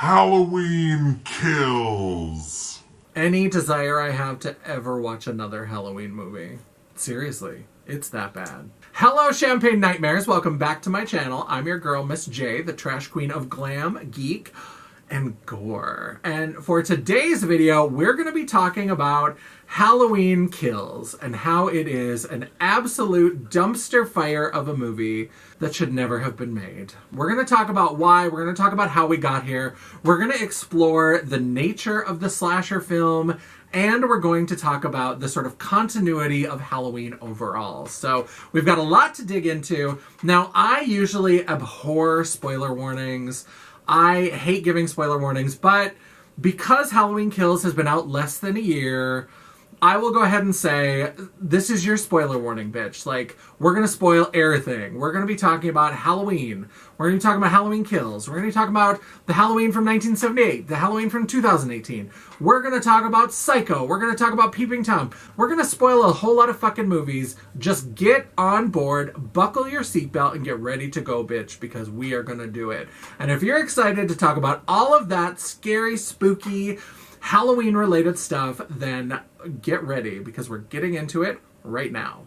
Halloween Kills. Any desire I have to ever watch another Halloween movie. Seriously, it's that bad. Hello, Champagne Nightmares. Welcome back to my channel. I'm your girl, Miss Jaye, the trash queen of glam, geek, and gore. And for today's video, we're going to be talking about Halloween Kills and how it is an absolute dumpster fire of a movie that should never have been made. We're going to talk about why. We're going to talk about how we got here. We're going to explore the nature of the slasher film, and we're going to talk about the sort of continuity of Halloween overall. So we've got a lot to dig into. Now, I usually abhor spoiler warnings. I hate giving spoiler warnings, but because Halloween Kills has been out less than a year, I will go ahead and say, this is your spoiler warning, bitch. Like, we're going to spoil everything. We're going to be talking about Halloween. We're going to be talking about Halloween Kills. We're going to be talking about the Halloween from 1978, the Halloween from 2018. We're going to talk about Psycho. We're going to talk about Peeping Tom. We're going to spoil a whole lot of fucking movies. Just get on board, buckle your seatbelt, and get ready to go, bitch, because we are going to do it. And if you're excited to talk about all of that scary, spooky, Halloween-related stuff, then get ready, because we're getting into it right now.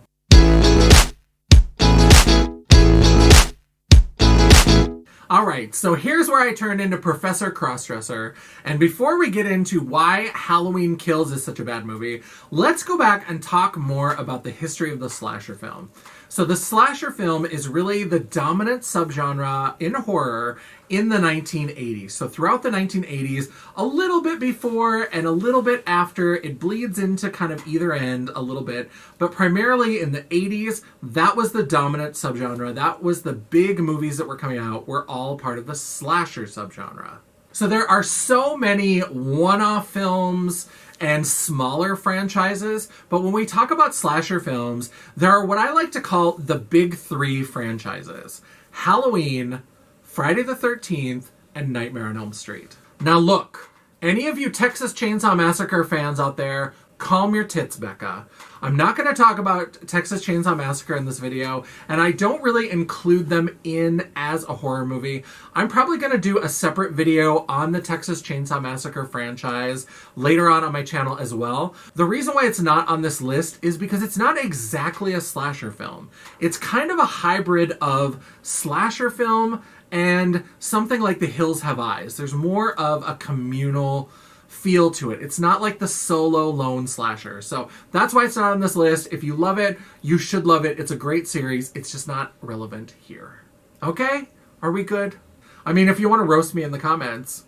Alright, so here's where I turn into Professor Crossdresser, and before we get into why Halloween Kills is such a bad movie, let's go back and talk more about the history of the slasher film. So the slasher film is really the dominant subgenre in horror in the 1980s. So throughout the 1980s, a little bit before and a little bit after, it bleeds into kind of either end a little bit, but primarily in the 80s, that was the dominant subgenre. That was the big movies that were coming out, were all part of the slasher subgenre. So there are so many one-off films and smaller franchises, but when we talk about slasher films, there are what I like to call the big three franchises: Halloween, Friday the 13th, and Nightmare on Elm Street. Now look, any of you Texas Chainsaw Massacre fans out there, calm your tits, Becca. I'm not going to talk about Texas Chainsaw Massacre in this video, and I don't really include them in as a horror movie. I'm probably going to do a separate video on the Texas Chainsaw Massacre franchise later on my channel as well. The reason why it's not on this list is because it's not exactly a slasher film. It's kind of a hybrid of slasher film and something like The Hills Have Eyes. There's more of a communal feel to it. It's not like the solo lone slasher. So that's why it's not on this list. If you love it, you should love it. It's a great series. It's just not relevant here. Okay? Are we good? I mean, if you want to roast me in the comments,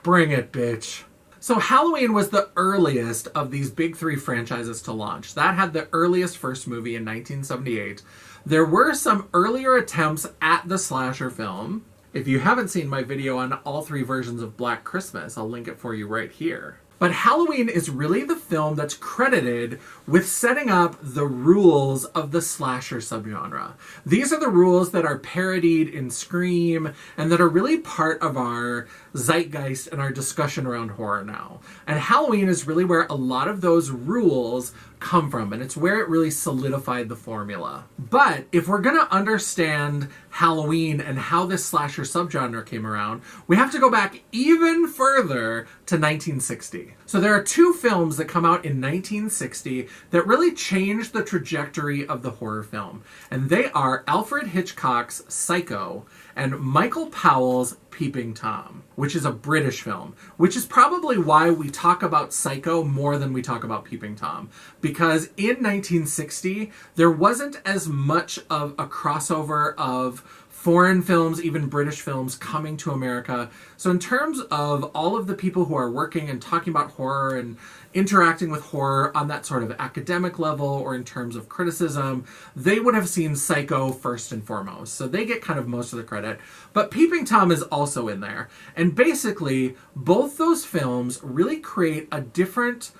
bring it, bitch. So Halloween was the earliest of these big three franchises to launch. That had the earliest first movie in 1978. There were some earlier attempts at the slasher film. If you haven't seen my video on all three versions of Black Christmas, I'll link it for you right here. But Halloween is really the film that's credited with setting up the rules of the slasher subgenre. These are the rules that are parodied in Scream and that are really part of our zeitgeist and our discussion around horror now. And Halloween is really where a lot of those rules come from, and it's where it really solidified the formula. But if we're going to understand Halloween and how this slasher subgenre came around, we have to go back even further to 1960. So there are two films that come out in 1960 that really changed the trajectory of the horror film, and they are Alfred Hitchcock's Psycho and Michael Powell's Peeping Tom, which is a British film, which is probably why we talk about Psycho more than we talk about Peeping Tom. Because in 1960, there wasn't as much of a crossover of foreign films, even British films, coming to America. So in terms of all of the people who are working and talking about horror and interacting with horror on that sort of academic level or in terms of criticism, they would have seen Psycho first and foremost. So they get kind of most of the credit. But Peeping Tom is also in there. And basically, both those films really create a different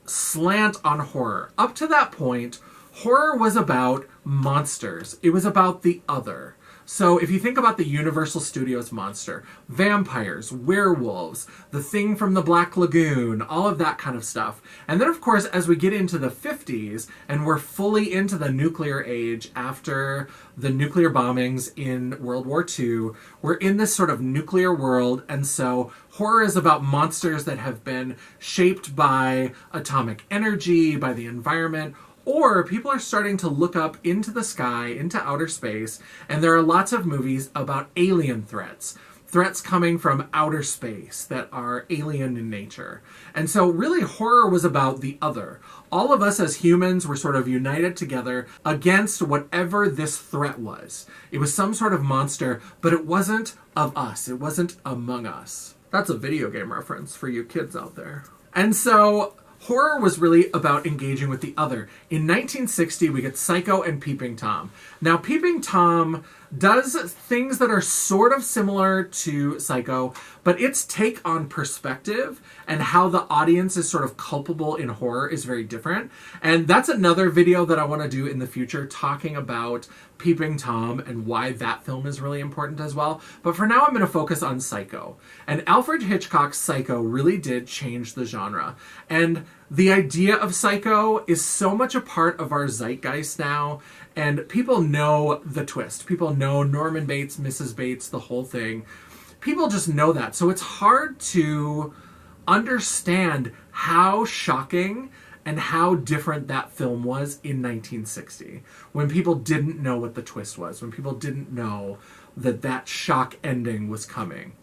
slant on horror. Up to that point, horror was about monsters. It was about the other. So if you think about the Universal Studios monster, vampires, werewolves, the thing from the Black Lagoon, all of that kind of stuff. And then, of course, as we get into the 50s and we're fully into the nuclear age after the nuclear bombings in World War II, we're in this sort of nuclear world. And so horror is about monsters that have been shaped by atomic energy, by the environment, or people are starting to look up into the sky, into outer space, and there are lots of movies about alien threats. Threats coming from outer space that are alien in nature. And so really horror was about the other. All of us as humans were sort of united together against whatever this threat was. It was some sort of monster, but it wasn't of us. It wasn't among us. That's a video game reference for you kids out there. And so horror was really about engaging with the other. In 1960, we get Psycho and Peeping Tom. Now, Peeping Tom does things that are sort of similar to Psycho, but its take on perspective and how the audience is sort of culpable in horror is very different. And that's another video that I want to do in the future, talking about Peeping Tom and why that film is really important as well. But for now, I'm going to focus on Psycho. And Alfred Hitchcock's Psycho really did change the genre. And the idea of Psycho is so much a part of our zeitgeist now. And people know the twist. People know Norman Bates, Mrs. Bates, the whole thing. People just know that. So it's hard to understand how shocking and how different that film was in 1960, when people didn't know what the twist was, when people didn't know that that shock ending was coming.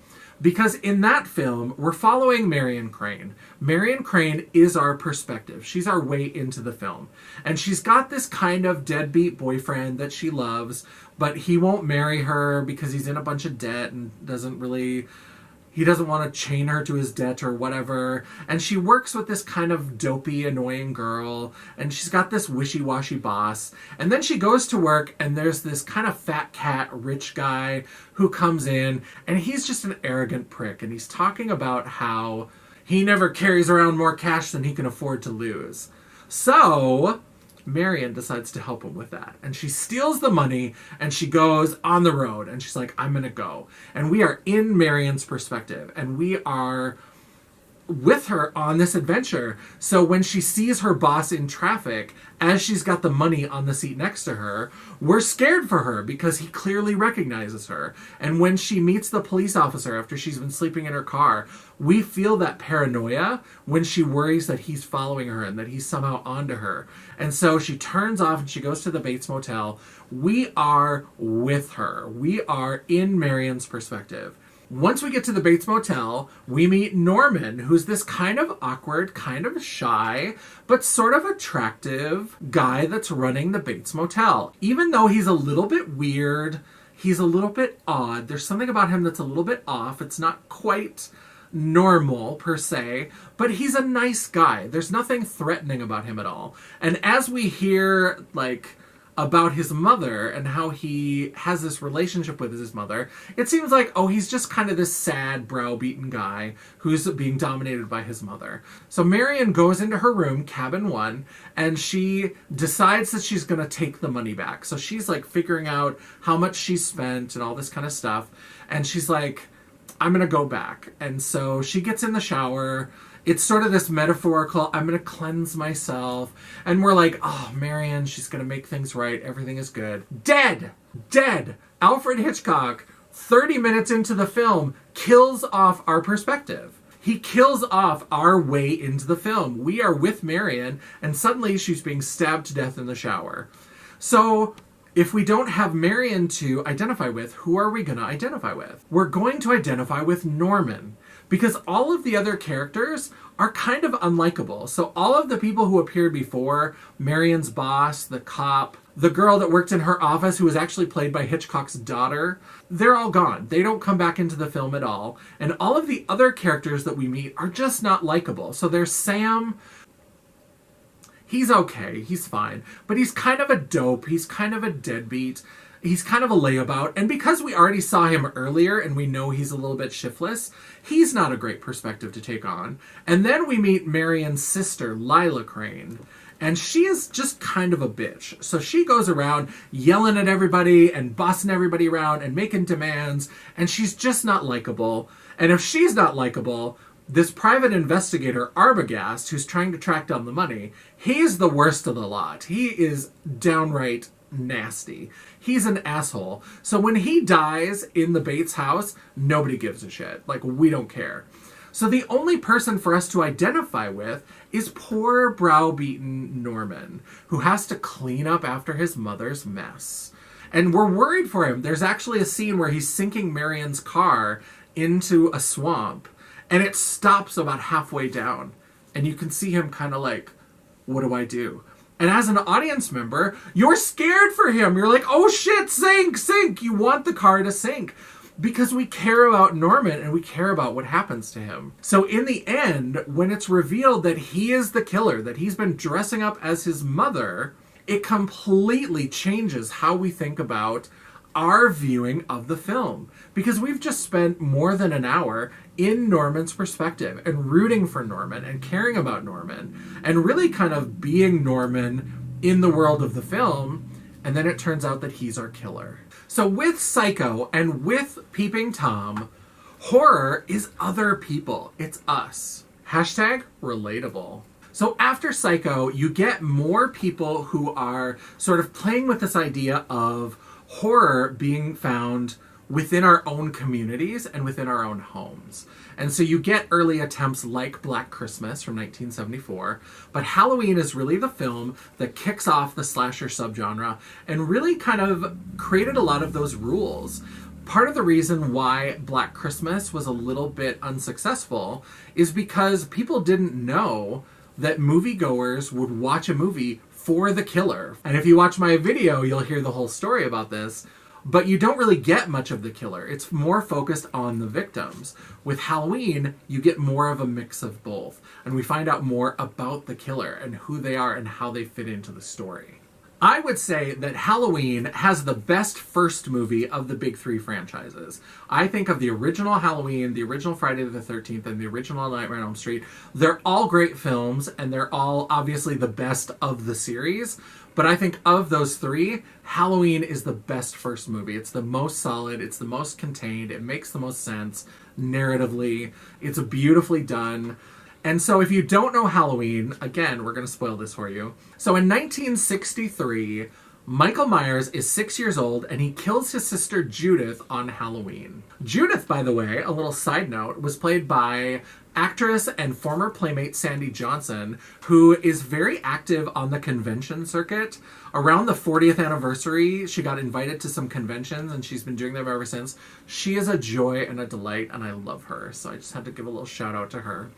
Because in that film, we're following Marion Crane. Marion Crane is our perspective. She's our way into the film. And she's got this kind of deadbeat boyfriend that she loves, but he won't marry her because he's in a bunch of debt and he doesn't want to chain her to his debt or whatever. And she works with this kind of dopey, annoying girl. And she's got this wishy-washy boss. And then she goes to work and there's this kind of fat cat rich guy who comes in. And he's just an arrogant prick. And he's talking about how he never carries around more cash than he can afford to lose. So Marion decides to help him with that. And she steals the money and she goes on the road and she's like, I'm going to go. And we are in Marion's perspective and we are with her on this adventure. So when she sees her boss in traffic, as she's got the money on the seat next to her, we're scared for her because he clearly recognizes her. And when she meets the police officer after she's been sleeping in her car, we feel that paranoia when she worries that he's following her and that he's somehow onto her. And so she turns off and she goes to the Bates Motel. We are with her. We are in Marion's perspective. Once we get to the Bates Motel, we meet Norman, who's this kind of awkward, kind of shy, but sort of attractive guy that's running the Bates Motel. Even though he's a little bit weird, he's a little bit odd. There's something about him that's a little bit off. It's not quite normal, per se, but he's a nice guy. There's nothing threatening about him at all. And as we hear, about his mother and how he has this relationship with his mother, it seems like, he's just kind of this sad, browbeaten guy who's being dominated by his mother. So Marion goes into her room, cabin 1, and she decides that she's going to take the money back. So she's figuring out how much she spent and all this kind of stuff. And she's like, I'm going to go back. And so she gets in the shower. It's sort of this metaphorical, I'm going to cleanse myself. And we're like, Marion, she's going to make things right. Everything is good. Dead! Alfred Hitchcock, 30 minutes into the film, kills off our perspective. He kills off our way into the film. We are with Marion, and suddenly she's being stabbed to death in the shower. So if we don't have Marion to identify with, who are we going to identify with? We're going to identify with Norman. Because all of the other characters are kind of unlikable. So all of the people who appeared before, Marion's boss, the cop, the girl that worked in her office who was actually played by Hitchcock's daughter, they're all gone. They don't come back into the film at all. And all of the other characters that we meet are just not likable. So there's Sam. He's okay. He's fine. But he's kind of a dope. He's kind of a deadbeat. He's kind of a layabout, and because we already saw him earlier and we know he's a little bit shiftless, he's not a great perspective to take on. And then we meet Marion's sister, Lila Crane, And she is just kind of a bitch. So she goes around yelling at everybody and bossing everybody around and making demands. And she's just not likable. And if she's not likable, this private investigator, Arbogast, who's trying to track down the money, he's the worst of the lot. He is downright nasty. He's an asshole. So when he dies in the Bates house, nobody gives a shit. Like, we don't care. So the only person for us to identify with is poor browbeaten Norman, who has to clean up after his mother's mess. And we're worried for him. There's actually a scene where he's sinking Marion's car into a swamp, and it stops about halfway down. And you can see him kind of like, what do I do? And as an audience member, you're scared for him. You're like, oh shit, sink, sink. You want the car to sink because we care about Norman and we care about what happens to him. So in the end, when it's revealed that he is the killer, that he's been dressing up as his mother, it completely changes how we think about our viewing of the film. Because we've just spent more than an hour in Norman's perspective and rooting for Norman and caring about Norman and really kind of being Norman in the world of the film. And then it turns out that he's our killer. So with Psycho and with Peeping Tom, horror is other people. It's us. Hashtag relatable. So after Psycho, you get more people who are sort of playing with this idea of horror being found within our own communities and within our own homes. And so you get early attempts like Black Christmas from 1974, but Halloween is really the film that kicks off the slasher subgenre and really kind of created a lot of those rules. Part of the reason why Black Christmas was a little bit unsuccessful is because people didn't know that moviegoers would watch a movie for the killer. And if you watch my video, you'll hear the whole story about this. But you don't really get much of the killer. It's more focused on the victims. With Halloween, you get more of a mix of both. And we find out more about the killer and who they are and how they fit into the story. I would say that Halloween has the best first movie of the big three franchises. I think of the original Halloween, the original Friday the 13th, and the original Nightmare on Elm Street. They're all great films, and they're all obviously the best of the series. But I think of those three, Halloween is the best first movie. It's the most solid. It's the most contained. It makes the most sense narratively. It's beautifully done. And so if you don't know Halloween, again, we're going to spoil this for you. So in 1963, Michael Myers is 6 years old and he kills his sister Judith on Halloween. Judith, by the way, a little side note, was played by actress and former Playmate Sandy Johnson, who is very active on the convention circuit. Around the 40th anniversary, she got invited to some conventions and she's been doing them ever since. She is a joy and a delight and I love her. So I just had to give a little shout out to her.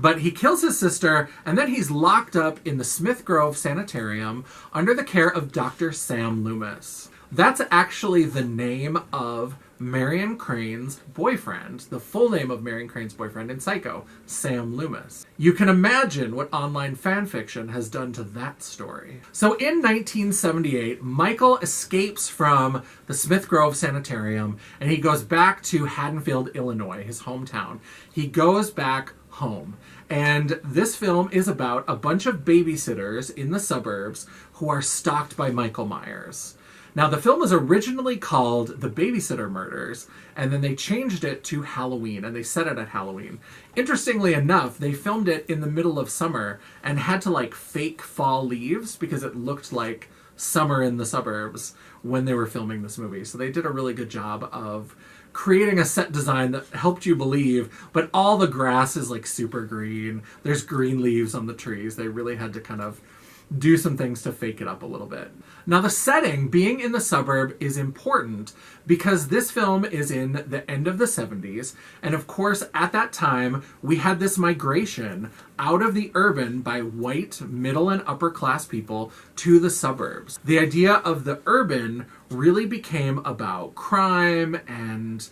But he kills his sister, and then he's locked up in the Smith Grove Sanitarium under the care of Dr. Sam Loomis. That's actually the name of Marion Crane's boyfriend, the full name of Marion Crane's boyfriend in Psycho, Sam Loomis. You can imagine what online fanfiction has done to that story. So in 1978, Michael escapes from the Smith Grove Sanitarium, and he goes back to Haddonfield, Illinois, his hometown. He goes back home. And this film is about a bunch of babysitters in the suburbs who are stalked by Michael Myers. Now, the film was originally called The Babysitter Murders, and then they changed it to Halloween, and they set it at Halloween. Interestingly enough, they filmed it in the middle of summer and had to, fake fall leaves because it looked like summer in the suburbs when they were filming this movie. So they did a really good job of creating a set design that helped you believe, but all the grass is super green. There's green leaves on the trees. They really had to kind of do some things to fake it up a little bit. Now, the setting, being in the suburb, is important because this film is in the end of the 70s. And of course, at that time, we had this migration out of the urban by white, middle and upper class people to the suburbs. The idea of the urban really became about crime and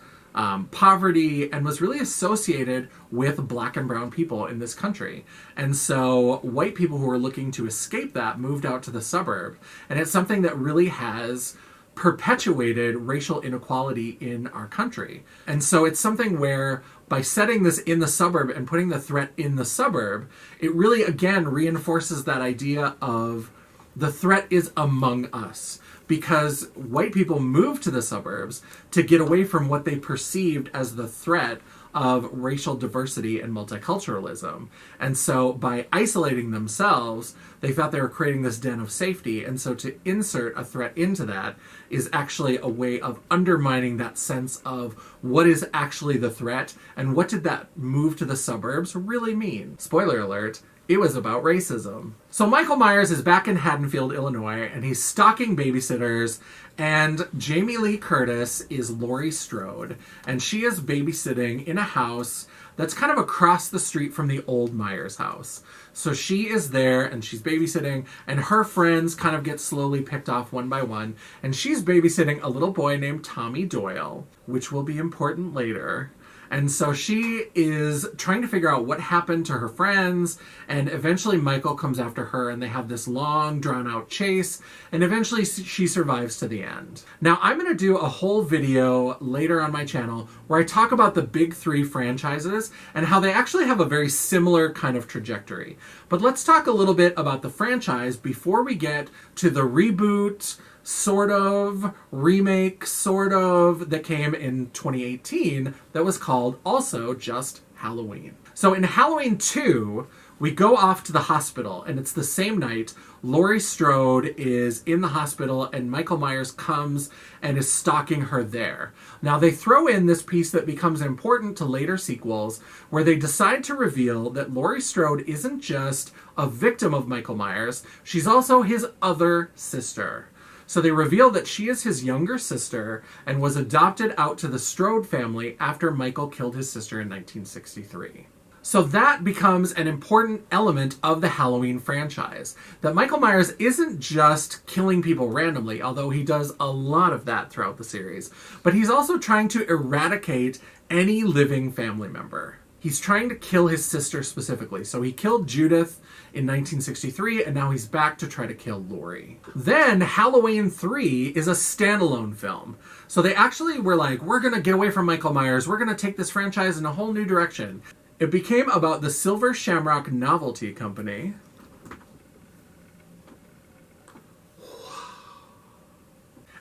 poverty and was really associated with black and brown people in this country. And so white people who were looking to escape that moved out to the suburb. And it's something that really has perpetuated racial inequality in our country. And so it's something where by setting this in the suburb and putting the threat in the suburb, it really, again, reinforces that idea of the threat is among us. Because white people moved to the suburbs to get away from what they perceived as the threat of racial diversity and multiculturalism. And so by isolating themselves, they thought they were creating this den of safety. And so to insert a threat into that is actually a way of undermining that sense of what is actually the threat and what did that move to the suburbs really mean. Spoiler alert, it was about racism. So Michael Myers is back in Haddonfield, Illinois, and he's stalking babysitters, and Jamie Lee Curtis is Laurie Strode, and she is babysitting in a house that's kind of across the street from the old Myers house. So she is there, and she's babysitting, and her friends kind of get slowly picked off one by one, and she's babysitting a little boy named Tommy Doyle, which will be important later. And so she is trying to figure out what happened to her friends, and eventually Michael comes after her, and they have this long, drawn-out chase, and eventually she survives to the end. Now, I'm going to do a whole video later on my channel where I talk about the big three franchises and how they actually have a very similar kind of trajectory. But let's talk a little bit about the franchise before we get to the reboot, sort of, remake, sort of, that came in 2018 that was called also just Halloween. So in Halloween 2, we go off to the hospital, and it's the same night. Laurie Strode is in the hospital, and Michael Myers comes and is stalking her there. Now, they throw in this piece that becomes important to later sequels, where they decide to reveal that Laurie Strode isn't just a victim of Michael Myers, she's also his other sister. So they reveal that she is his younger sister and was adopted out to the Strode family after Michael killed his sister in 1963. So that becomes an important element of the Halloween franchise. That Michael Myers isn't just killing people randomly, although he does a lot of that throughout the series, but he's also trying to eradicate any living family member. He's trying to kill his sister specifically. So he killed Judith in 1963, and now he's back to try to kill Laurie. Then Halloween 3 is a standalone film. So they actually were like, we're going to get away from Michael Myers. We're going to take this franchise in a whole new direction. It became about the Silver Shamrock Novelty Company.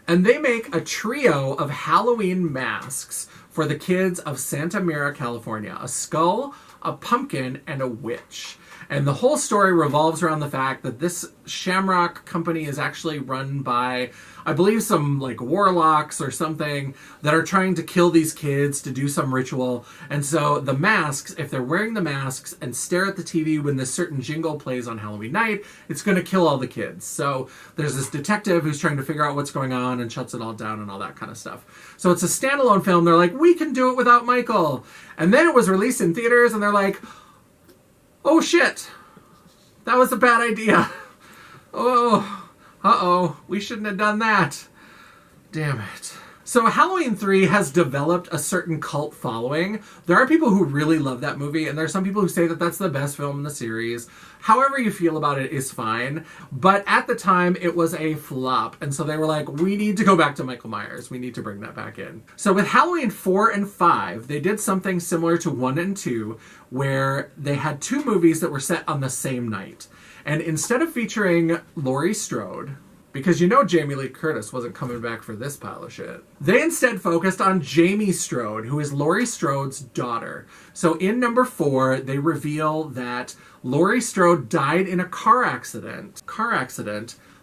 And they make a trio of Halloween masks for the kids of Santa Mira, California. A skull, a pumpkin, and a witch. And the whole story revolves around the fact that this Shamrock company is actually run by, I believe, some like warlocks or something that are trying to kill these kids to do some ritual. And so the masks, if they're wearing the masks and stare at the TV when this certain jingle plays on Halloween night, it's going to kill all the kids. So there's this detective who's trying to figure out what's going on and shuts it all down and all that kind of stuff. So it's a standalone film. They're like, we can do it without Michael. And then it was released in theaters and they're like, oh shit, that was a bad idea. Oh, uh-oh, we shouldn't have done that. Damn it. So Halloween 3 has developed a certain cult following. There are people who really love that movie, and there are some people who say that that's the best film in the series. However you feel about it is fine. But at the time, it was a flop. And so they were like, we need to go back to Michael Myers. We need to bring that back in. So with Halloween 4 and 5, they did something similar to 1 and 2, where they had two movies that were set on the same night. And instead of featuring Laurie Strode, because you know Jamie Lee Curtis wasn't coming back for this pile of shit, they instead focused on Jamie Strode, who is Laurie Strode's daughter. So in number 4, they reveal that Laurie Strode died in a car accident.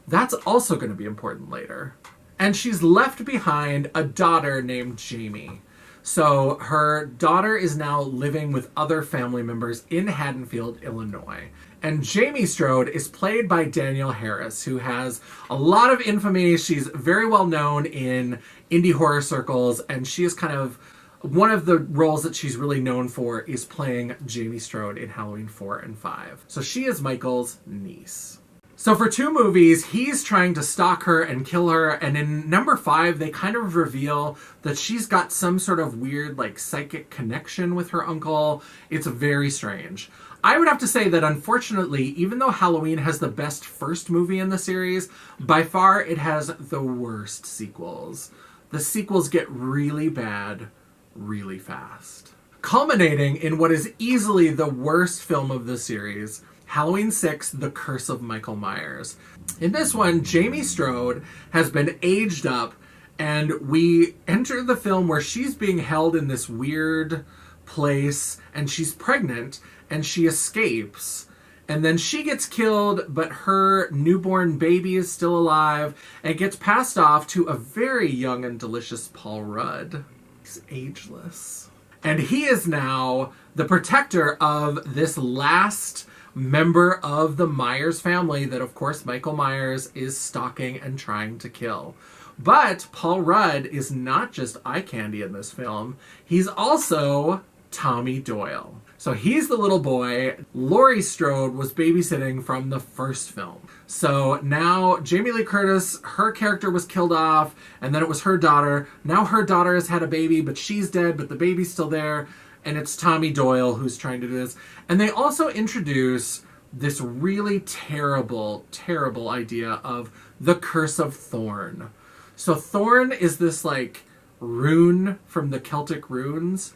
That's also going to be important later. And she's left behind a daughter named Jamie. So her daughter is now living with other family members in Haddonfield, Illinois. And Jamie Strode is played by Danielle Harris, who has a lot of infamy. She's very well known in indie horror circles, and she is kind of one of the roles that she's really known for is playing Jamie Strode in Halloween 4 and 5. So she is Michael's niece. So for 2 movies, he's trying to stalk her and kill her, and in number 5, they kind of reveal that she's got some sort of weird, like, psychic connection with her uncle. It's very strange. I would have to say that, unfortunately, even though Halloween has the best first movie in the series, by far it has the worst sequels. The sequels get really bad really fast. culminating in what is easily the worst film of the series, Halloween 6, The Curse of Michael Myers. In this one, Jamie Strode has been aged up, and we enter the film where she's being held in this weird place, and she's pregnant, and she escapes. And then she gets killed, but her newborn baby is still alive, and gets passed off to a very young and delicious Paul Rudd. He's ageless. And he is now the protector of this last member of the Myers family that, of course, Michael Myers is stalking and trying to kill. But Paul Rudd is not just eye candy in this film. He's also Tommy Doyle. So he's the little boy Laurie Strode was babysitting from the first film. So now Jamie Lee Curtis, her character was killed off, and then it was her daughter. Now her daughter has had a baby, but she's dead, but the baby's still there, and it's Tommy Doyle who's trying to do this. And they also introduce this really terrible, terrible idea of the Curse of Thorn. So Thorn is this, like, rune from the Celtic runes,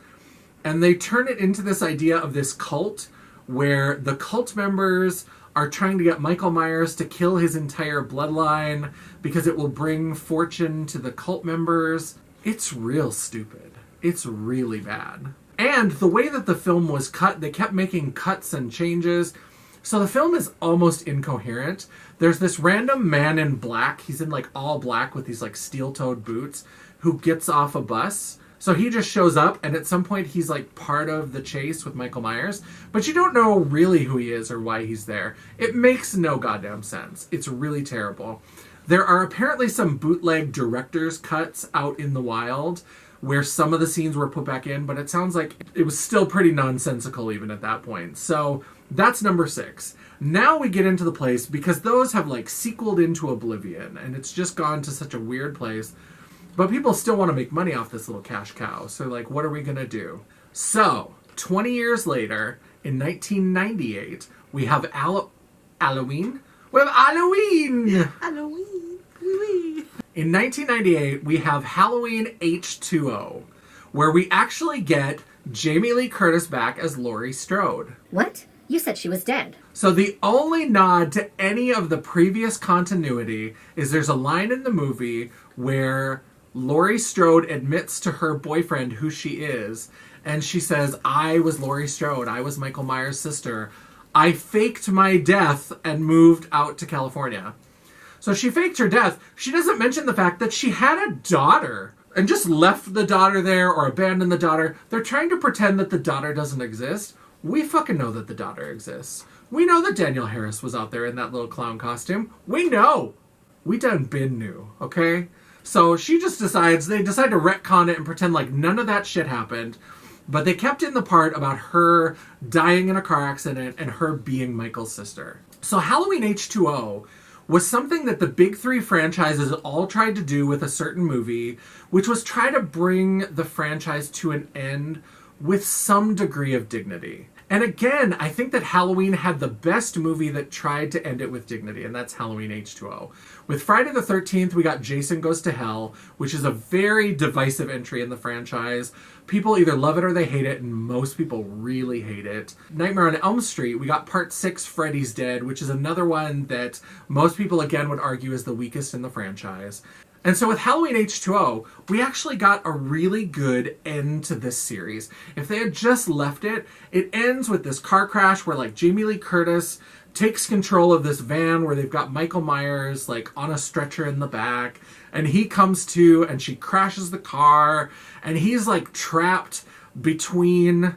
and they turn it into this idea of this cult where the cult members are trying to get Michael Myers to kill his entire bloodline because it will bring fortune to the cult members. It's real stupid. It's really bad. And the way that the film was cut, they kept making cuts and changes. So the film is almost incoherent. There's this random man in black. He's in like all black with these like steel-toed boots who gets off a bus. So he just shows up, and at some point he's like part of the chase with Michael Myers, but you don't know really who he is or why he's there. It makes no goddamn sense. It's really terrible. There are apparently some bootleg director's cuts out in the wild where some of the scenes were put back in, but it sounds like it was still pretty nonsensical even at that point. So that's number 6. Now we get into the place, because those have like sequeled into oblivion, and it's just gone to such a weird place. But people still want to make money off this little cash cow. So, like, what are we going to do? So, 20 years later, in 1998, we have Halloween. We have Halloween! Halloween! In 1998, we have Halloween H2O, where we actually get Jamie Lee Curtis back as Laurie Strode. What? You said she was dead. So the only nod to any of the previous continuity is there's a line in the movie where Laurie Strode admits to her boyfriend who she is, and she says, I was Laurie Strode. I was Michael Myers' sister. I faked my death and moved out to California. So she faked her death. She doesn't mention the fact that she had a daughter and just left the daughter there or abandoned the daughter. They're trying to pretend that the daughter doesn't exist. We fucking know that the daughter exists. We know that Danielle Harris was out there in that little clown costume. We know. We done been new, okay? So she just they decide to retcon it and pretend like none of that shit happened. But they kept in the part about her dying in a car accident and her being Michael's sister. So Halloween H2O was something that the big 3 franchises all tried to do with a certain movie, which was try to bring the franchise to an end with some degree of dignity. And again, I think that Halloween had the best movie that tried to end it with dignity, and that's Halloween H2O. With Friday the 13th, we got Jason Goes to Hell, which is a very divisive entry in the franchise. People either love it or they hate it, and most people really hate it. Nightmare on Elm Street, we got Part 6, Freddy's Dead, which is another one that most people, again, would argue is the weakest in the franchise. And so with Halloween H2O, we actually got a really good end to this series. If they had just left it, it ends with this car crash where, like, Jamie Lee Curtis takes control of this van where they've got Michael Myers, like, on a stretcher in the back, and he comes to, and she crashes the car, and he's, like, trapped between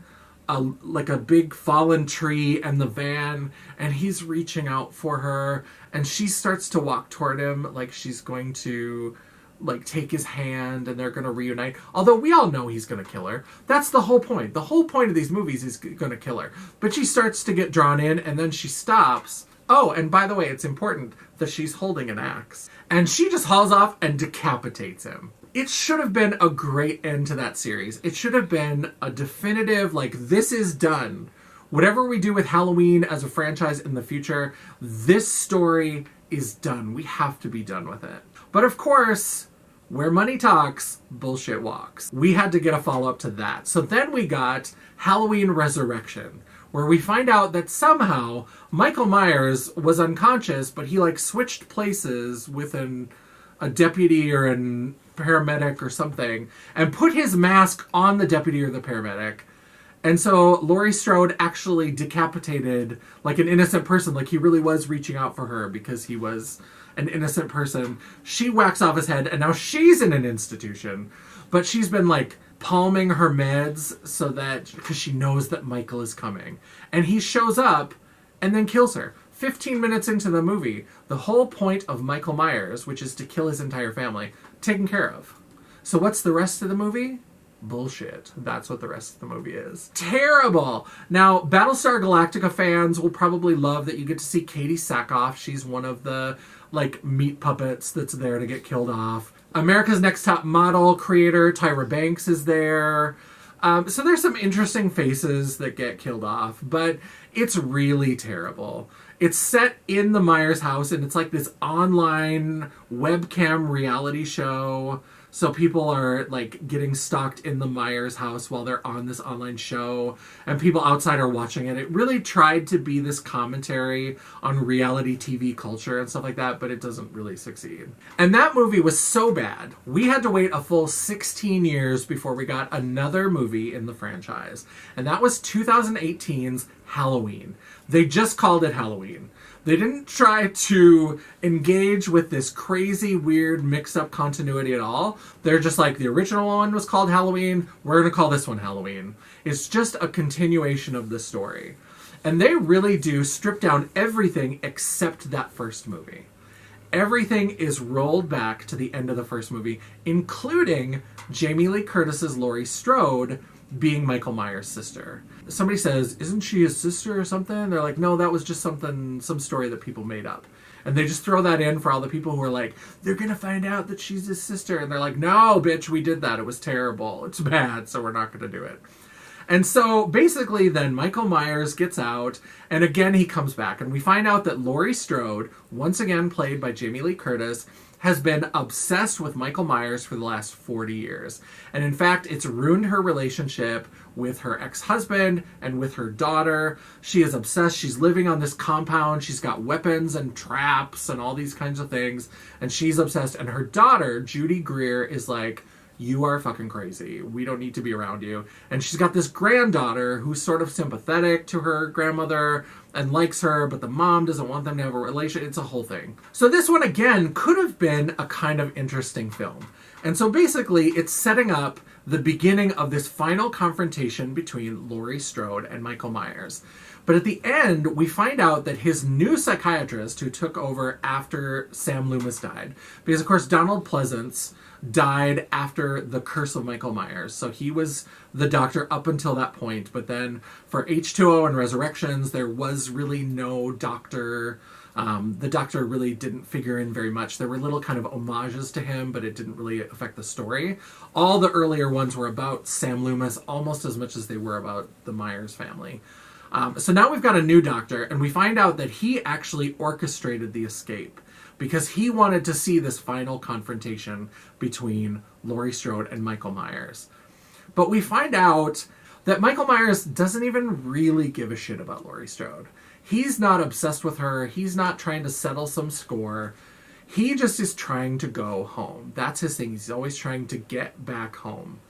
a big fallen tree and the van, and he's reaching out for her, and she starts to walk toward him like she's going to like take his hand and they're going to reunite. Although we all know he's going to kill her. That's the whole point. The whole point of these movies is going to kill her. But she starts to get drawn in, and then she stops. Oh, and by the way, it's important that she's holding an axe. And she just hauls off and decapitates him. It should have been a great end to that series. It should have been a definitive, like, this is done. Whatever we do with Halloween as a franchise in the future, this story is done. We have to be done with it. But of course, Where money talks, bullshit walks. We had to get a follow-up to that. So then we got Halloween Resurrection, where we find out that somehow Michael Myers was unconscious, but he like switched places with a deputy or a paramedic or something, and put his mask on the deputy or the paramedic. And so Laurie Strode actually decapitated like an innocent person, like he really was reaching out for her because he was an innocent person. She whacks off his head, and now she's in an institution. But she's been like palming her meds so that, because she knows that Michael is coming. And he shows up and then kills her. 15 minutes into the movie, the whole point of Michael Myers, which is to kill his entire family, taken care of. So what's the rest of the movie? Bullshit. That's what the rest of the movie is. Terrible! Now, Battlestar Galactica fans will probably love that you get to see Katie Sackhoff. She's one of the, like, meat puppets that's there to get killed off. America's Next Top Model creator Tyra Banks is there. So there's some interesting faces that get killed off, but it's really terrible. It's set in the Myers house, and it's like this online webcam reality show. So people are like getting stalked in the Myers house while they're on this online show, and people outside are watching it. It really tried to be this commentary on reality TV culture and stuff like that, but it doesn't really succeed. And that movie was so bad, we had to wait a full 16 years before we got another movie in the franchise. And that was 2018's Halloween. They just called it Halloween. They didn't try to engage with this crazy, weird, mixed-up continuity at all. They're just like, the original one was called Halloween, we're going to call this one Halloween. It's just a continuation of the story. And they really do strip down everything except that first movie. Everything is rolled back to the end of the first movie, including Jamie Lee Curtis's Laurie Strode being Michael Myers' sister. Somebody says, isn't she his sister or something? They're like, no, that was just some story that people made up. And they just throw that in for all the people who are like, they're going to find out that she's his sister. And they're like, no, bitch, we did that. It was terrible. It's bad, so we're not going to do it. And so basically then Michael Myers gets out, and again he comes back. And we find out that Laurie Strode, once again played by Jamie Lee Curtis, has been obsessed with Michael Myers for the last 40 years. And in fact, it's ruined her relationship with her ex-husband and with her daughter. She is obsessed. She's living on this compound. She's got weapons and traps and all these kinds of things. And she's obsessed. And her daughter, Judy Greer, is like, you are fucking crazy. We don't need to be around you. And she's got this granddaughter who's sort of sympathetic to her grandmother and likes her, but the mom doesn't want them to have a relation. It's a whole thing. So this one, again, could have been a kind of interesting film. And so basically, it's setting up the beginning of this final confrontation between Laurie Strode and Michael Myers. But at the end, we find out that his new psychiatrist, who took over after Sam Loomis died, because of course Donald Pleasance died after the Curse of Michael Myers. So he was the doctor up until that point. But then for H2O and Resurrections, there was really no doctor. The doctor really didn't figure in very much. There were little kind of homages to him, but it didn't really affect the story. All the earlier ones were about Sam Loomis almost as much as they were about the Myers family. So now we've got a new doctor, and we find out that he actually orchestrated the escape because he wanted to see this final confrontation between Laurie Strode and Michael Myers. But we find out that Michael Myers doesn't even really give a shit about Laurie Strode. He's not obsessed with her. He's not trying to settle some score. He just is trying to go home. That's his thing. He's always trying to get back home.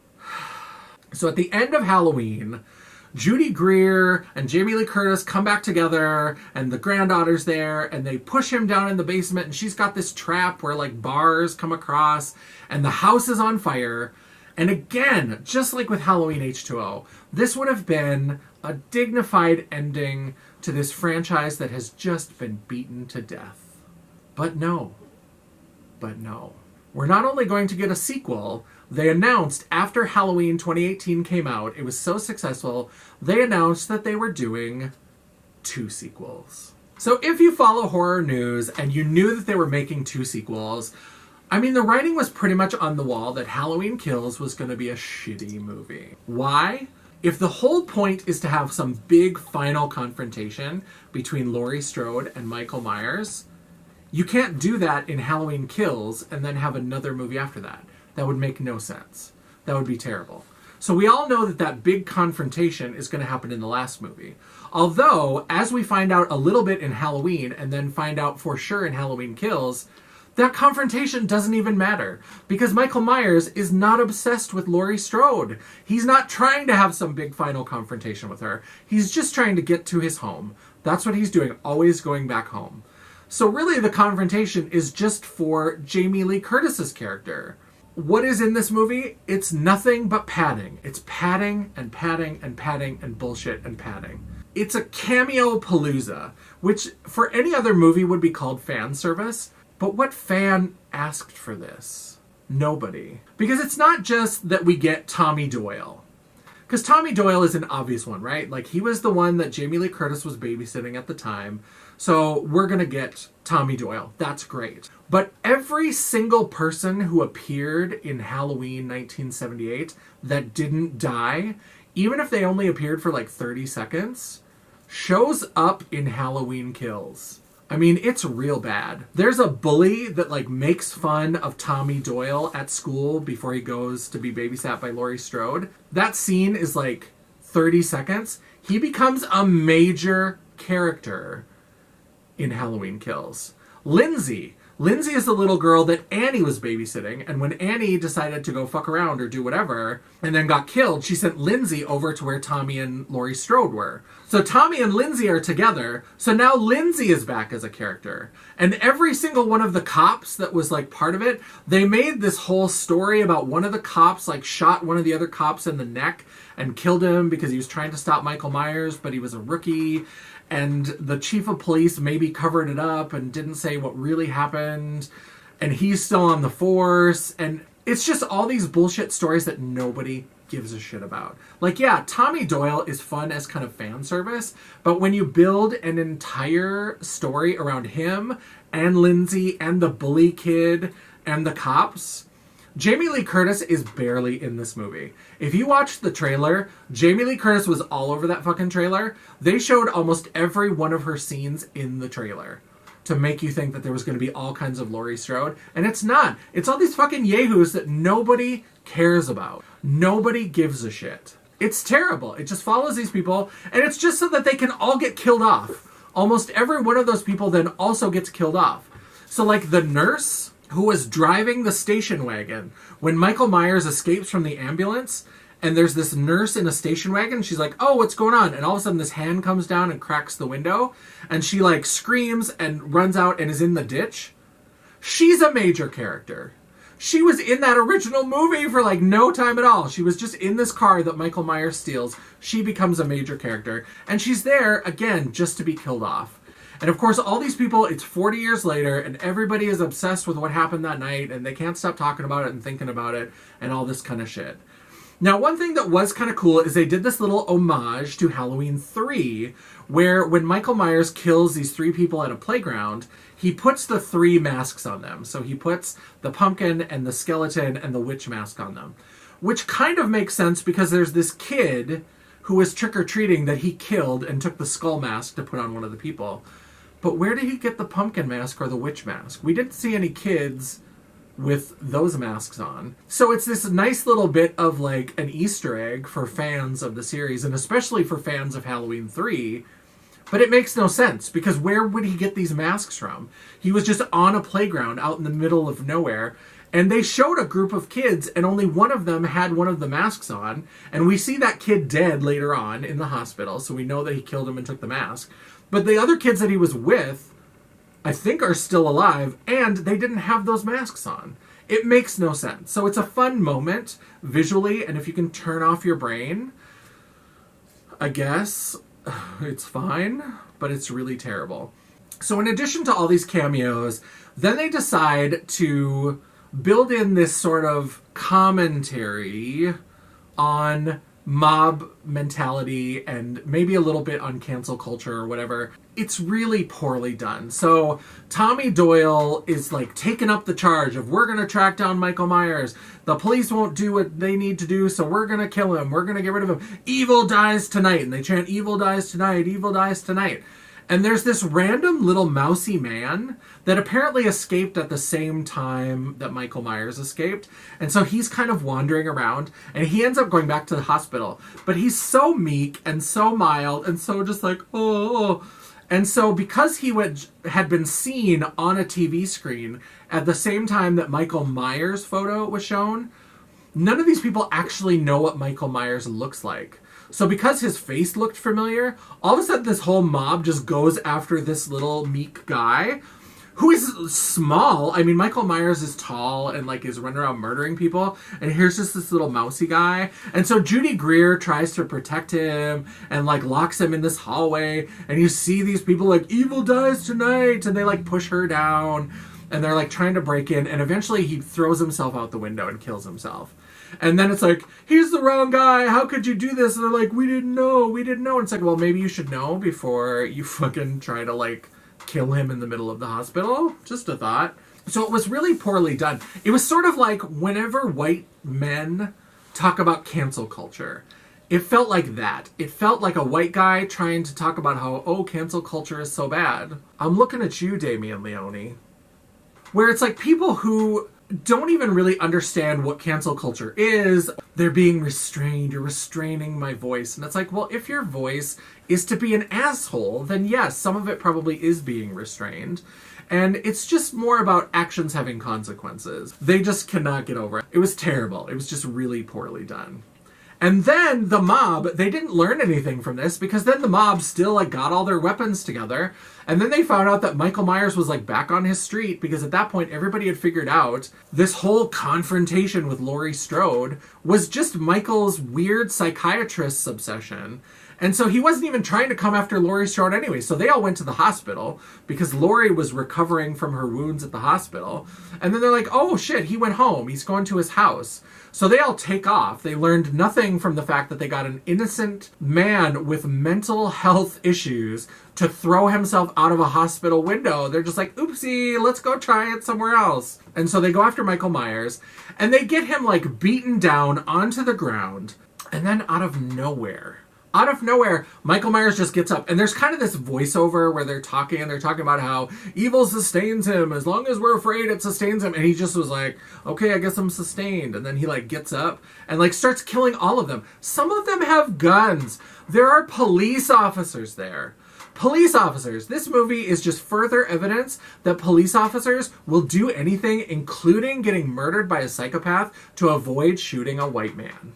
So at the end of Halloween, Judy Greer and Jamie Lee Curtis come back together, and the granddaughter's there, and they push him down in the basement, and she's got this trap where like bars come across, and the house is on fire. And again, just like with Halloween H2O, this would have been a dignified ending to this franchise that has just been beaten to death. But no. We're not only going to get a sequel, they announced after Halloween 2018 came out, it was so successful, they announced that they were doing 2 sequels. So if you follow horror news and you knew that they were making 2 sequels, I mean, the writing was pretty much on the wall that Halloween Kills was going to be a shitty movie. Why? If the whole point is to have some big final confrontation between Laurie Strode and Michael Myers, you can't do that in Halloween Kills and then have another movie after that. That would make no sense. That would be terrible. So we all know that that big confrontation is going to happen in the last movie. Although, as we find out a little bit in Halloween, and then find out for sure in Halloween Kills, that confrontation doesn't even matter. Because Michael Myers is not obsessed with Laurie Strode. He's not trying to have some big final confrontation with her. He's just trying to get to his home. That's what he's doing, always going back home. So really the confrontation is just for Jamie Lee Curtis's character. What is in this movie? It's nothing but padding. It's padding and padding and padding and bullshit and padding. It's a cameo palooza, which for any other movie would be called fan service. But what fan asked for this? Nobody. Because it's not just that we get Tommy Doyle. Because Tommy Doyle is an obvious one, right? Like, he was the one that Jamie Lee Curtis was babysitting at the time. So we're going to get Tommy Doyle. That's great. But every single person who appeared in Halloween 1978 that didn't die, even if they only appeared for like 30 seconds, shows up in Halloween Kills. I mean, it's real bad. There's a bully that like makes fun of Tommy Doyle at school before he goes to be babysat by Laurie Strode. That scene is like 30 seconds. He becomes a major character in Halloween Kills. Lindsay is the little girl that Annie was babysitting, and when Annie decided to go fuck around or do whatever, and then got killed, she sent Lindsay over to where Tommy and Laurie Strode were. So Tommy and Lindsay are together, so now Lindsay is back as a character. And every single one of the cops that was like part of it, they made this whole story about one of the cops like shot one of the other cops in the neck and killed him because he was trying to stop Michael Myers, but he was a rookie. And the chief of police maybe covered it up and didn't say what really happened. And he's still on the force. And it's just all these bullshit stories that nobody gives a shit about. Like, yeah, Tommy Doyle is fun as kind of fan service. But when you build an entire story around him and Lindsay and the bully kid and the cops, Jamie Lee Curtis is barely in this movie. If you watch the trailer, Jamie Lee Curtis was all over that fucking trailer. They showed almost every one of her scenes in the trailer to make you think that there was going to be all kinds of Laurie Strode. And it's not. It's all these fucking yahoos that nobody cares about. Nobody gives a shit. It's terrible. It just follows these people, and it's just so that they can all get killed off. Almost every one of those people then also gets killed off. So like the nurse who was driving the station wagon when Michael Myers escapes from the ambulance, and there's this nurse in a station wagon. She's like, oh, what's going on? And all of a sudden this hand comes down and cracks the window, and she like screams and runs out and is in the ditch. She's a major character. She was in that original movie for like no time at all. She was just in this car that Michael Myers steals. She becomes a major character, and she's there again just to be killed off. And of course, all these people, it's 40 years later, and everybody is obsessed with what happened that night, and they can't stop talking about it and thinking about it, and all this kind of shit. Now, one thing that was kind of cool is they did this little homage to Halloween 3, where when Michael Myers kills these 3 people at a playground, he puts the 3 masks on them. So he puts the pumpkin and the skeleton and the witch mask on them, which kind of makes sense because there's this kid who was trick-or-treating that he killed and took the skull mask to put on one of the people. But where did he get the pumpkin mask or the witch mask? We didn't see any kids with those masks on. So it's this nice little bit of like an Easter egg for fans of the series, and especially for fans of Halloween 3. But it makes no sense, because where would he get these masks from? He was just on a playground out in the middle of nowhere, and they showed a group of kids, and only one of them had one of the masks on, and we see that kid dead later on in the hospital, so we know that he killed him and took the mask. But the other kids that he was with, I think, are still alive, and they didn't have those masks on. It makes no sense. So it's a fun moment visually, and if you can turn off your brain, I guess it's fine, but it's really terrible. So in addition to all these cameos, then they decide to build in this sort of commentary on mob mentality and maybe a little bit on cancel culture or whatever. It's really poorly done. So Tommy Doyle is like taking up the charge of, we're going to track down Michael Myers. The police won't do what they need to do, so we're going to kill him. We're going to get rid of him. Evil dies tonight. And they chant, evil dies tonight, evil dies tonight. And there's this random little mousy man that apparently escaped at the same time that Michael Myers escaped. And so he's kind of wandering around, and he ends up going back to the hospital. But he's so meek and so mild and so just like, oh. And so because he had been seen on a TV screen at the same time that Michael Myers' photo was shown, none of these people actually know what Michael Myers looks like. So because his face looked familiar, all of a sudden this whole mob just goes after this little meek guy who is small. I mean, Michael Myers is tall and like is running around murdering people, and here's just this little mousy guy. And so Judy Greer tries to protect him and like locks him in this hallway, and you see these people like, evil dies tonight, and they like push her down, and they're like trying to break in, and eventually he throws himself out the window and kills himself. And then it's like, he's the wrong guy, how could you do this? And they're like, we didn't know. And it's like, well, maybe you should know before you fucking try to like kill him in the middle of the hospital. Just a thought. So it was really poorly done. It was sort of like whenever white men talk about cancel culture, it felt like that. It felt like a white guy trying to talk about how, oh, cancel culture is so bad. I'm looking at you, Damien Leone. Where it's like people who don't even really understand what cancel culture is. They're being restrained. You're restraining my voice. And it's like, well, if your voice is to be an asshole, then yes, some of it probably is being restrained. And it's just more about actions having consequences. They just cannot get over it. It was terrible. It was just really poorly done. And then the mob, they didn't learn anything from this, because then the mob still like got all their weapons together. And then they found out that Michael Myers was like back on his street, because at that point everybody had figured out this whole confrontation with Laurie Strode was just Michael's weird psychiatrist's obsession. And so he wasn't even trying to come after Laurie Strode anyway. So they all went to the hospital because Laurie was recovering from her wounds at the hospital. And then they're like, oh shit, he went home. He's going to his house. So they all take off. They learned nothing from the fact that they got an innocent man with mental health issues to throw himself out of a hospital window. They're just like, oopsie, let's go try it somewhere else. And so they go after Michael Myers, and they get him like beaten down onto the ground. And then out of nowhere, Michael Myers just gets up, and there's kind of this voiceover where they're talking about how evil sustains him. As long as we're afraid, it sustains him. And he just was like, okay, I guess I'm sustained. And then he like gets up and like starts killing all of them. Some of them have guns. There are police officers there. Police officers. This movie is just further evidence that police officers will do anything, including getting murdered by a psychopath, to avoid shooting a white man.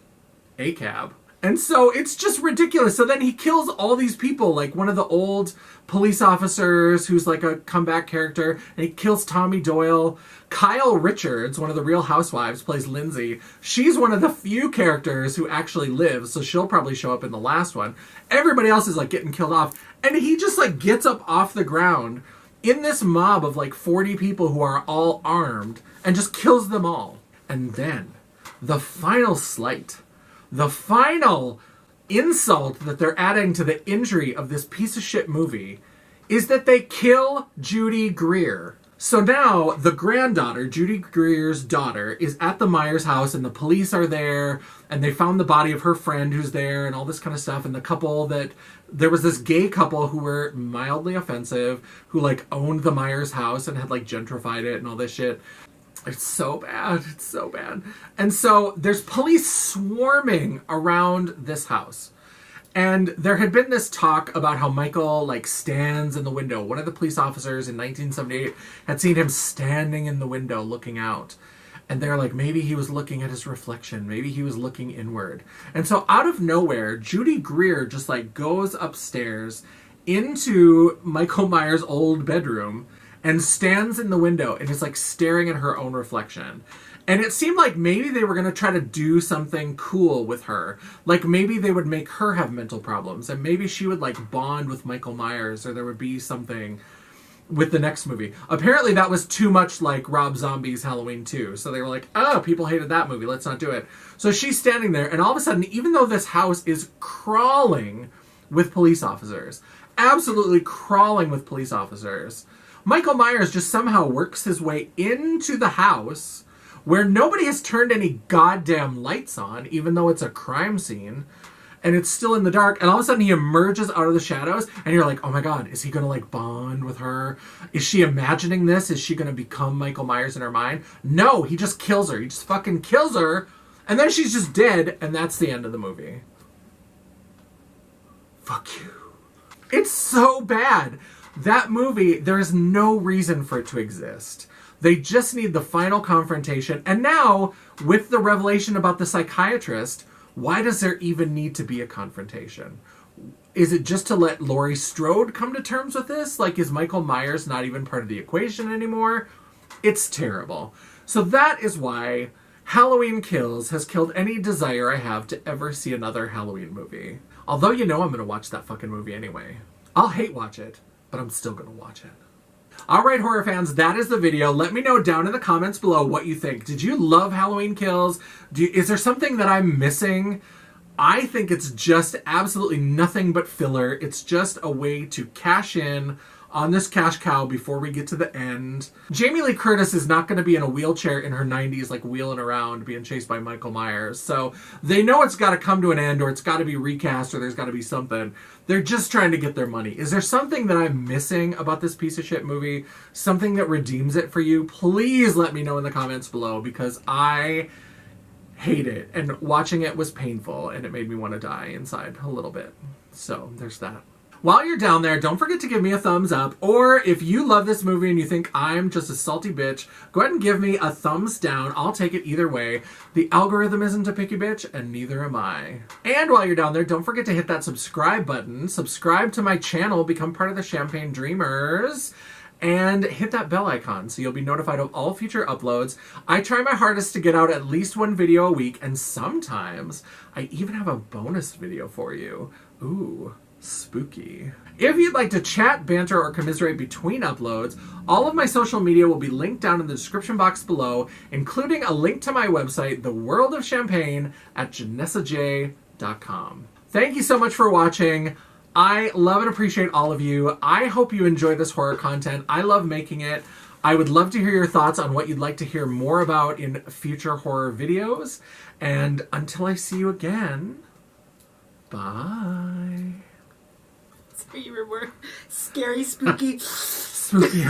A cab. And so it's just ridiculous. So then he kills all these people, like one of the old police officers who's like a comeback character, and he kills Tommy Doyle. Kyle Richards, one of the Real Housewives, plays Lindsay. She's one of the few characters who actually lives, so she'll probably show up in the last one. Everybody else is like getting killed off, and he just like gets up off the ground in this mob of like 40 people who are all armed and just kills them all. And then the final slight, the final insult that they're adding to the injury of this piece of shit movie is that they kill Judy Greer. So now the granddaughter, Judy Greer's daughter, is at the Myers house, and the police are there, and they found the body of her friend who's there and all this kind of stuff. And the couple that, there was this gay couple who were mildly offensive, who like owned the Myers house and had like gentrified it and all this shit. It's so bad. It's so bad. And so there's police swarming around this house. And there had been this talk about how Michael like stands in the window. One of the police officers in 1978 had seen him standing in the window looking out. And they're like, maybe he was looking at his reflection. Maybe he was looking inward. And so out of nowhere, Judy Greer just like goes upstairs into Michael Myers' old bedroom and stands in the window and is like staring at her own reflection. And it seemed like maybe they were going to try to do something cool with her. Like maybe they would make her have mental problems, and maybe she would like bond with Michael Myers, or there would be something with the next movie. Apparently that was too much like Rob Zombie's Halloween 2. So they were like, oh, people hated that movie, let's not do it. So she's standing there, and all of a sudden, even though this house is crawling with police officers, absolutely crawling with police officers, Michael Myers just somehow works his way into the house where nobody has turned any goddamn lights on, even though it's a crime scene. and it's still in the dark, and all of a sudden he emerges out of the shadows, and you're like, oh my god, is he gonna like bond with her? Is she imagining this? Is she gonna become Michael Myers in her mind? No, he just kills her. He just fucking kills her, and then she's just dead, and that's the end of the movie. Fuck you. It's so bad. That movie, there is no reason for it to exist. They just need the final confrontation. And now, with the revelation about the psychiatrist, why does there even need to be a confrontation? Is it just to let Laurie Strode come to terms with this? Like, is Michael Myers not even part of the equation anymore? It's terrible. So that is why Halloween Kills has killed any desire I have to ever see another Halloween movie. Although you know I'm going to watch that fucking movie anyway. I'll hate watch it, but I'm still going to watch it. Alright, horror fans, that is the video. Let me know down in the comments below what you think. Did you love Halloween Kills? Is there something that I'm missing? I think it's just absolutely nothing but filler. It's just a way to cash in on this cash cow before we get to the end. Jamie Lee Curtis is not going to be in a wheelchair in her 90s, like wheeling around being chased by Michael Myers. So they know it's got to come to an end, or it's got to be recast, or there's got to be something. They're just trying to get their money. Is there something that I'm missing about this piece of shit movie? Something that redeems it for you? Please let me know in the comments below, because I hate it. And watching it was painful, and it made me want to die inside a little bit. So there's that. While you're down there, don't forget to give me a thumbs up, or if you love this movie and you think I'm just a salty bitch, go ahead and give me a thumbs down. I'll take it either way. The algorithm isn't a picky bitch, and neither am I. And while you're down there, don't forget to hit that subscribe button. Subscribe to my channel, become part of the Champagne Dreamers, and hit that bell icon so you'll be notified of all future uploads. I try my hardest to get out at least one video a week, and sometimes I even have a bonus video for you. Ooh. Spooky. If you'd like to chat, banter, or commiserate between uploads, all of my social media will be linked down in the description box below, including a link to my website, The World of Champagne, at JanessaJ.com. Thank you so much for watching. I love and appreciate all of you. I hope you enjoy this horror content. I love making it. I would love to hear your thoughts on what you'd like to hear more about in future horror videos. And until I see you again, bye. You were more scary, spooky. Spooky.